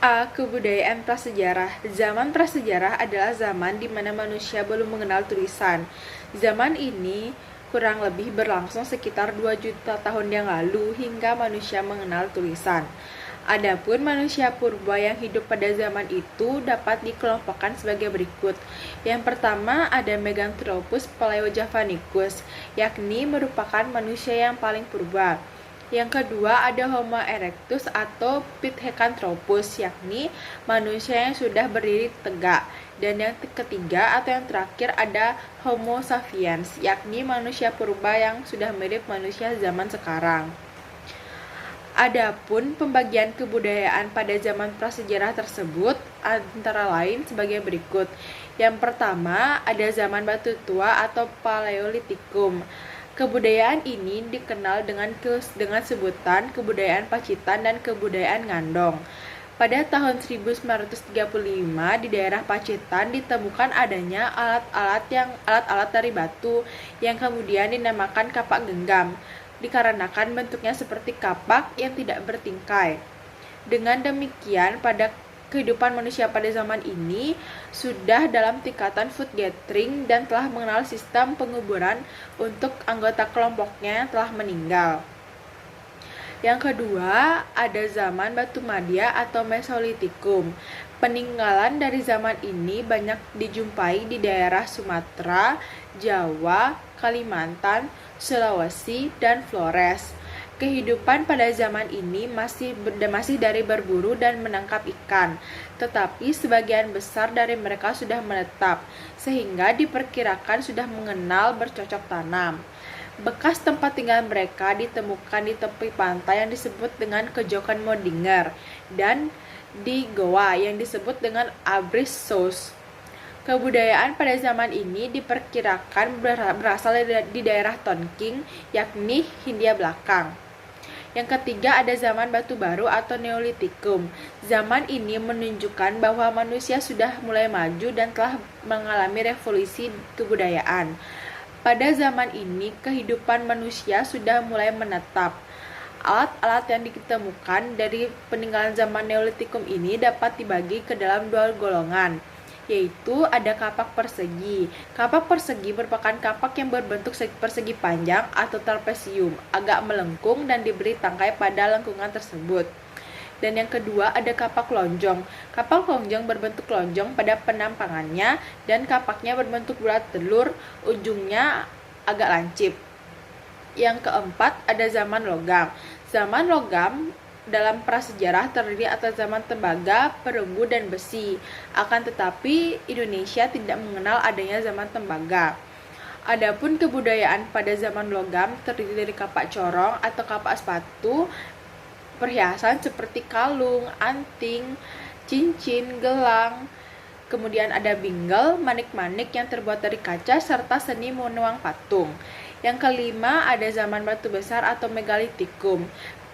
A. Kebudayaan prasejarah. Zaman prasejarah adalah zaman di mana manusia belum mengenal tulisan. Zaman ini kurang lebih berlangsung sekitar 2 juta tahun yang lalu hingga manusia mengenal tulisan. Adapun manusia purba yang hidup pada zaman itu dapat dikelompokkan sebagai berikut. Yang pertama ada Meganthropus paleojavanicus, yakni merupakan manusia yang paling purba. Yang kedua ada Homo erectus atau Pithecanthropus, yakni manusia yang sudah berdiri tegak. Dan yang ketiga atau yang terakhir ada Homo sapiens, yakni manusia purba yang sudah mirip manusia zaman sekarang. Adapun pembagian kebudayaan pada zaman prasejarah tersebut antara lain sebagai berikut. Yang pertama ada zaman batu tua atau Paleolitikum. Kebudayaan ini dikenal dengan sebutan kebudayaan Pacitan dan kebudayaan Ngandong. Pada tahun 1935 di daerah Pacitan ditemukan adanya alat-alat dari batu yang kemudian dinamakan kapak genggam, dikarenakan bentuknya seperti kapak yang tidak bertingkai. Dengan demikian, pada kehidupan manusia pada zaman ini sudah dalam tingkatan food gathering dan telah mengenal sistem penguburan untuk anggota kelompoknya yang telah meninggal. Yang kedua, ada zaman Batu Madia atau Mesolitikum. Peninggalan dari zaman ini banyak dijumpai di daerah Sumatera, Jawa, Kalimantan, Sulawesi, dan Flores. Kehidupan pada zaman ini masih dari berburu dan menangkap ikan, tetapi sebagian besar dari mereka sudah menetap, sehingga diperkirakan sudah mengenal bercocok tanam. Bekas tempat tinggal mereka ditemukan di tepi pantai yang disebut dengan Kejokan Modinger dan di goa yang disebut dengan Abrissos. Kebudayaan pada zaman ini diperkirakan berasal di daerah Tonking, yakni Hindia Belakang. Yang ketiga ada zaman Batu Baru atau Neolitikum. Zaman ini menunjukkan bahwa manusia sudah mulai maju dan telah mengalami revolusi kebudayaan. Pada zaman ini, kehidupan manusia sudah mulai menetap. Alat-alat yang ditemukan dari peninggalan zaman Neolitikum ini dapat dibagi ke dalam 2 golongan, yaitu ada kapak persegi. Kapak persegi merupakan kapak yang berbentuk persegi panjang atau trapesium, agak melengkung dan diberi tangkai pada lengkungan tersebut. Dan yang kedua ada kapak lonjong. Kapak lonjong berbentuk lonjong pada penampangannya dan kapaknya berbentuk bulat telur, ujungnya agak lancip. Yang keempat ada zaman logam. Zaman logam dalam prasejarah terdiri atas zaman tembaga, perunggu, dan besi. Akan tetapi Indonesia tidak mengenal adanya zaman tembaga. Adapun kebudayaan pada zaman logam terdiri dari kapak corong atau kapak sepatu, perhiasan seperti kalung, anting, cincin, gelang. Kemudian ada bingle, manik-manik yang terbuat dari kaca, serta seni menuang patung. Yang kelima ada zaman batu besar atau megalitikum.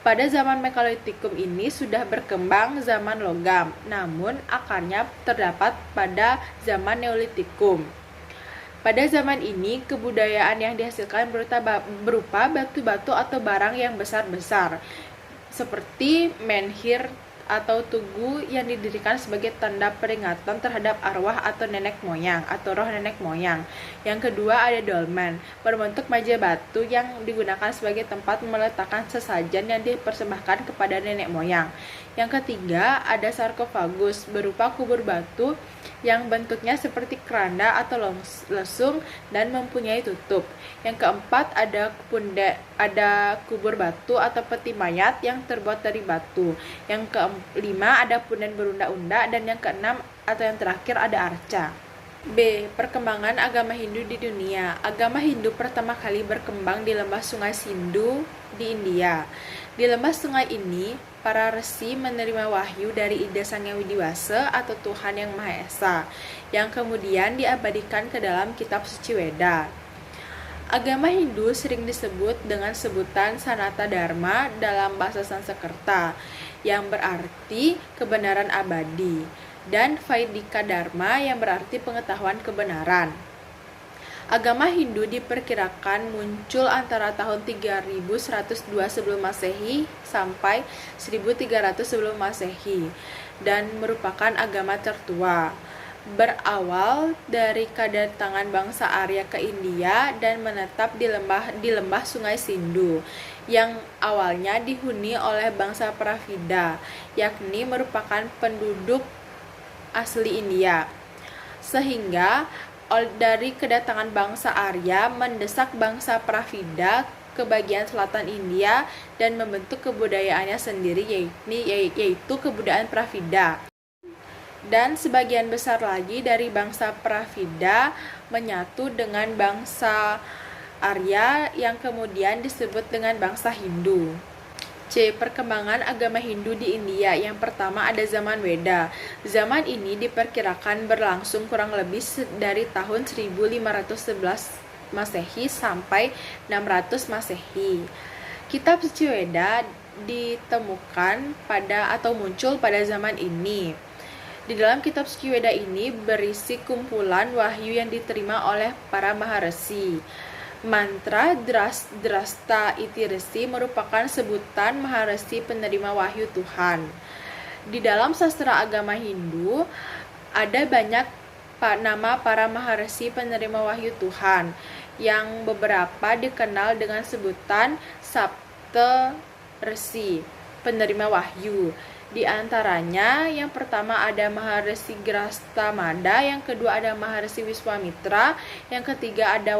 Pada zaman megalitikum ini sudah berkembang zaman logam, namun akarnya terdapat pada zaman neolitikum. Pada zaman ini, kebudayaan yang dihasilkan berupa batu-batu atau barang yang besar-besar, seperti menhir atau tugu yang didirikan sebagai tanda peringatan terhadap arwah atau nenek moyang atau roh nenek moyang. Yang kedua ada dolmen, berbentuk meja batu yang digunakan sebagai tempat meletakkan sesajen yang dipersembahkan kepada nenek moyang. Yang ketiga ada sarkofagus, berupa kubur batu yang bentuknya seperti keranda atau lesung dan mempunyai tutup. Yang keempat ada kubur batu atau peti mayat yang terbuat dari batu. Yang kelima ada punden berunda-unda, dan yang keenam atau yang terakhir ada arca. B. Perkembangan agama Hindu di dunia. Agama Hindu pertama kali berkembang di lembah Sungai Sindhu di India. Di lembah sungai ini, para resi menerima wahyu dari Ida Sang Hyang Widiwasa atau Tuhan Yang Maha Esa, yang kemudian diabadikan ke dalam kitab suci Weda. Agama Hindu sering disebut dengan sebutan Sanata Dharma dalam bahasa Sanskerta, yang berarti kebenaran abadi, dan Vaidika Dharma yang berarti pengetahuan kebenaran. Agama Hindu diperkirakan muncul antara tahun 3102 sebelum Masehi sampai 1300 sebelum Masehi. dan merupakan agama tertua. Berawal dari kedatangan bangsa Arya ke India dan menetap di lembah Sungai Sindhu yang awalnya dihuni oleh bangsa Pravida, yakni merupakan penduduk asli India. Sehingga dari kedatangan bangsa Arya mendesak bangsa Pravida ke bagian selatan India dan membentuk kebudayaannya sendiri, yaitu kebudayaan Pravida. Dan sebagian besar lagi dari bangsa Pravida menyatu dengan bangsa Arya yang kemudian disebut dengan bangsa Hindu. C. Perkembangan agama Hindu di India. Yang pertama ada zaman Weda. Zaman ini diperkirakan berlangsung kurang lebih dari tahun 1511 Masehi sampai 600 Masehi. Kitab suci Weda ditemukan muncul pada zaman ini. Di dalam kitab suci Weda ini berisi kumpulan wahyu yang diterima oleh para maharesi. Mantra Drasta Itiresi merupakan sebutan maharesi penerima wahyu Tuhan. Di dalam sastra agama Hindu ada banyak nama para maharesi penerima wahyu Tuhan, yang beberapa dikenal dengan sebutan Sapta Resi, penerima wahyu. Di antaranya, yang pertama ada Maharesi Grastamada, yang kedua ada Maharesi Wiswamitra, yang ketiga ada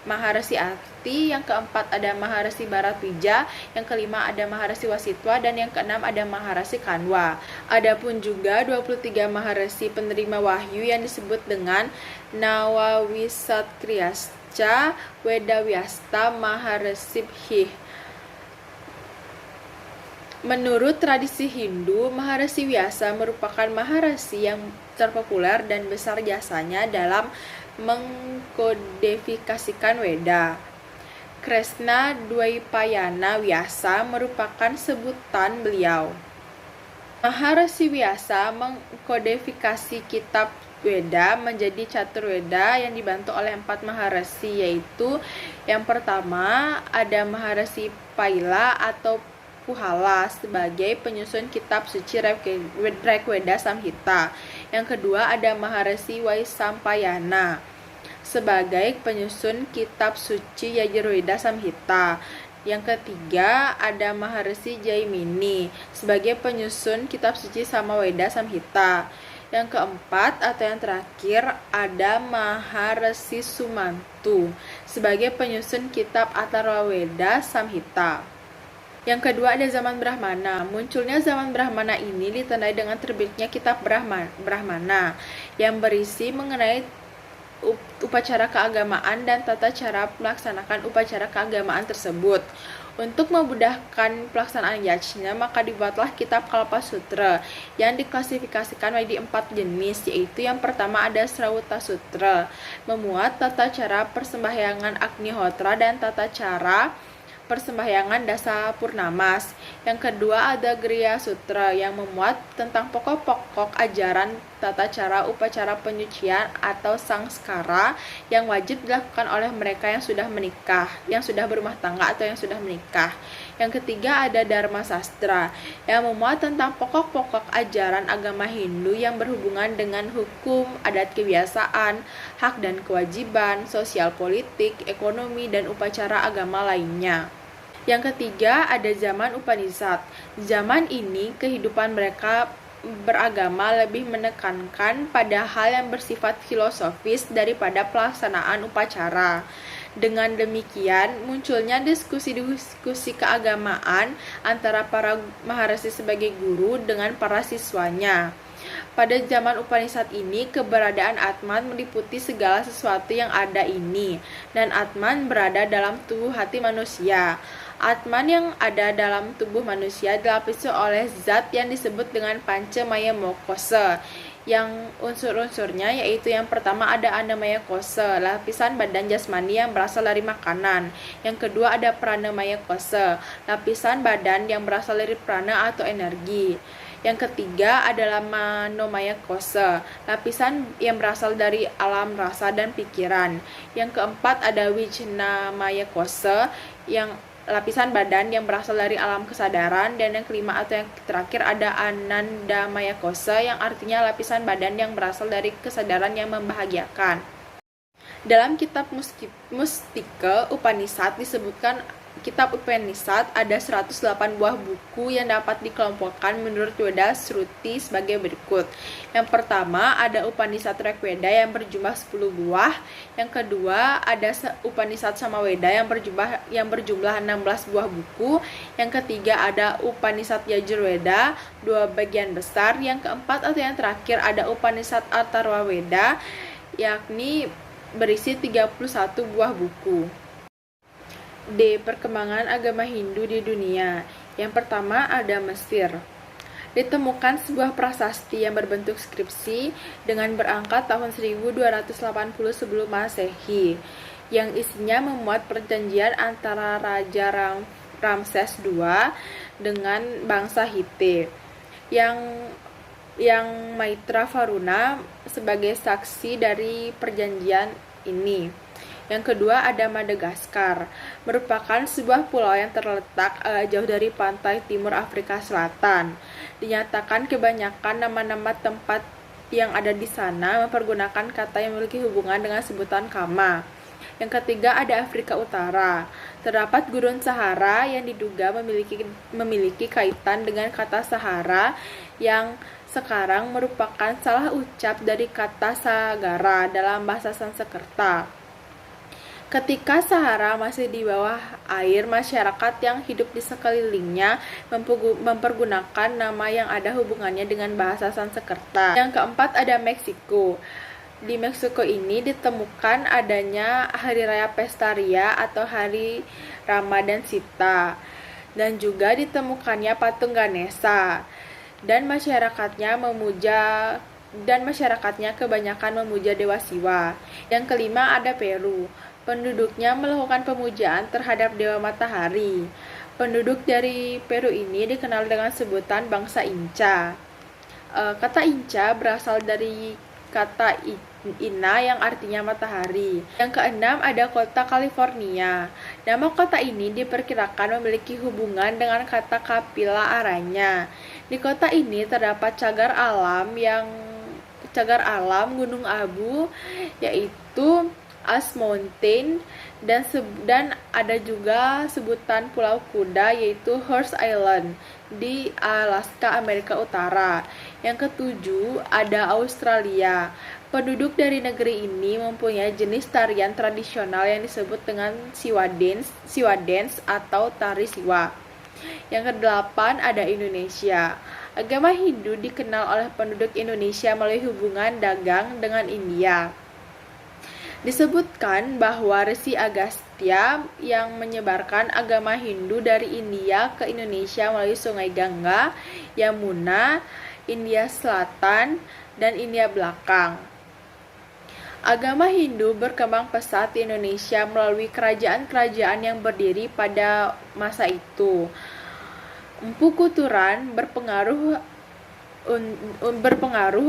Maharesi Ati, yang keempat ada Maharesi Bharatwija, yang kelima ada Maharesi Wasitwa, dan yang keenam ada Maharesi Kanwa. Adapun juga 23 Maharesi penerima wahyu yang disebut dengan Nawawisatkriyascha Wedawyasta Maharesibhih. Menurut tradisi Hindu, Maharesi Vyasa merupakan maharesi yang terpopuler dan besar jasanya dalam mengkodifikasikan Weda. Krishna Dwaipayana Vyasa merupakan sebutan beliau. Maharesi Vyasa mengkodifikasi kitab Weda menjadi Caturveda yang dibantu oleh 4 maharesi, yaitu yang pertama ada Maharesi Paila atau Puhala sebagai penyusun kitab suci Rigveda Samhita. Yang kedua ada Maharesi Vaisampayana sebagai penyusun kitab suci Yajurveda Samhita. Yang ketiga ada Maharesi Jaimini sebagai penyusun kitab suci Samaveda Samhita. Yang keempat atau yang terakhir ada Maharesi Sumantu sebagai penyusun kitab Atharvaveda Samhita. Yang kedua ada zaman Brahmana. Munculnya zaman Brahmana ini ditandai dengan terbitnya kitab Brahmana yang berisi mengenai upacara keagamaan dan tata cara melaksanakan upacara keagamaan tersebut. Untuk memudahkan pelaksanaan yajna, maka dibuatlah kitab Kalpa Sutra yang diklasifikasikan menjadi 4 jenis, yaitu yang pertama ada Srawuta Sutra, memuat tata cara persembahyangan Agnihotra dan tata cara persembahyangan Dasa Purnamas. Yang kedua ada Griya Sutra yang memuat tentang pokok-pokok ajaran tata cara upacara penyucian atau sangskara yang wajib dilakukan oleh mereka yang sudah menikah, yang sudah berumah tangga atau yang sudah menikah. Yang ketiga ada Dharma Sastra yang memuat tentang pokok-pokok ajaran agama Hindu yang berhubungan dengan hukum, adat kebiasaan, hak dan kewajiban, sosial politik, ekonomi, dan upacara agama lainnya. Yang ketiga ada zaman Upanishad. Zaman ini kehidupan mereka beragama lebih menekankan pada hal yang bersifat filosofis daripada pelaksanaan upacara. Dengan demikian, munculnya diskusi-diskusi keagamaan antara para maharesi sebagai guru dengan para siswanya. Pada zaman Upanishad ini, keberadaan Atman meliputi segala sesuatu yang ada ini, dan Atman berada dalam tubuh hati manusia. Atman yang ada dalam tubuh manusia dilapisi oleh zat yang disebut dengan Panca Maya Moksha, yang unsur-unsurnya yaitu yang pertama ada Annamaya Kosha, lapisan badan jasmani yang berasal dari makanan. Yang kedua ada Pranamaya Kosha, lapisan badan yang berasal dari prana atau energi. Yang ketiga adalah Manomaya Kosha, lapisan yang berasal dari alam rasa dan pikiran. Yang keempat ada Wijnamaya Kosha yang lapisan badan yang berasal dari alam kesadaran, dan yang kelima atau yang terakhir ada Ananda Maya Kosa yang artinya lapisan badan yang berasal dari kesadaran yang membahagiakan. Dalam kitab Mustika Upanishad disebutkan kitab Upanishad ada 108 buah buku yang dapat dikelompokkan menurut Veda Shruti sebagai berikut. Yang pertama ada Upanishad Rigveda yang berjumlah 10 buah. Yang kedua ada Upanishad Samaveda yang berjumlah 16 buah buku. Yang ketiga ada Upanishad Yajurveda 2 bagian besar. Yang keempat atau yang terakhir ada Upanishad Atharvaveda yakni berisi 31 buah buku. D. Perkembangan agama Hindu di dunia. Yang pertama ada Mesir. Ditemukan sebuah prasasti yang berbentuk skripsi dengan berangkat tahun 1280 sebelum Masehi, yang isinya memuat perjanjian antara Raja Ramses II dengan bangsa Hittite, yang Maitra Varuna sebagai saksi dari perjanjian ini. Yang kedua ada Madagaskar, merupakan sebuah pulau yang terletak jauh dari pantai timur Afrika Selatan. Dinyatakan kebanyakan nama-nama tempat yang ada di sana mempergunakan kata yang memiliki hubungan dengan sebutan kama. Yang ketiga ada Afrika Utara. Terdapat gurun Sahara yang diduga memiliki kaitan dengan kata Sahara yang sekarang merupakan salah ucap dari kata Sagara dalam bahasa Sanskerta. Ketika Sahara masih di bawah air, masyarakat yang hidup di sekelilingnya mempergunakan nama yang ada hubungannya dengan bahasa Sanskerta. Yang keempat ada Meksiko. Di Meksiko ini ditemukan adanya Hari Raya Pesta Ria atau Hari Ramadan Sita, dan juga ditemukannya patung Ganesha, dan masyarakatnya kebanyakan memuja Dewa Siwa. Yang kelima ada Peru. Penduduknya melakukan pemujaan terhadap Dewa Matahari. Penduduk dari Peru ini dikenal dengan sebutan bangsa Inca. Kata Inca berasal dari kata Ina yang artinya matahari. Yang keenam ada kota California. Nama kota ini diperkirakan memiliki hubungan dengan kata Kapila Aranya. Di kota ini terdapat cagar alam Gunung Abu, yaitu Ice Mountain, dan ada juga sebutan Pulau Kuda yaitu Horse Island di Alaska, Amerika Utara. Yang ketujuh ada Australia. Penduduk dari negeri ini mempunyai jenis tarian tradisional yang disebut dengan Siwa Dance atau tari Siwa. Yang kedelapan ada Indonesia. Agama Hindu dikenal oleh penduduk Indonesia melalui hubungan dagang dengan India. Disebutkan bahwa Resi Agastya yang menyebarkan agama Hindu dari India ke Indonesia melalui Sungai Gangga, Yamuna, India Selatan, dan India Belakang. Agama Hindu berkembang pesat di Indonesia melalui kerajaan-kerajaan yang berdiri pada masa itu. Empu Kuturan berpengaruh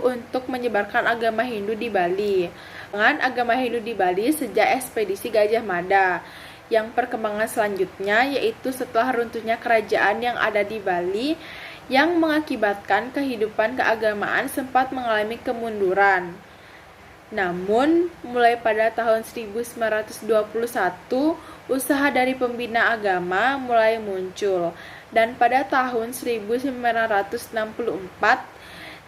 untuk menyebarkan agama Hindu di Bali. Dengan agama Hindu di Bali sejak ekspedisi Gajah Mada. Yang perkembangan selanjutnya yaitu setelah runtuhnya kerajaan yang ada di Bali, yang mengakibatkan kehidupan keagamaan sempat mengalami kemunduran. Namun, mulai pada tahun 1921, usaha dari pembina agama mulai muncul, dan pada tahun 1964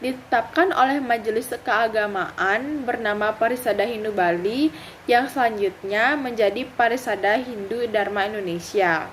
ditetapkan oleh Majelis Keagamaan bernama Parisada Hindu Bali, yang selanjutnya menjadi Parisada Hindu Dharma Indonesia.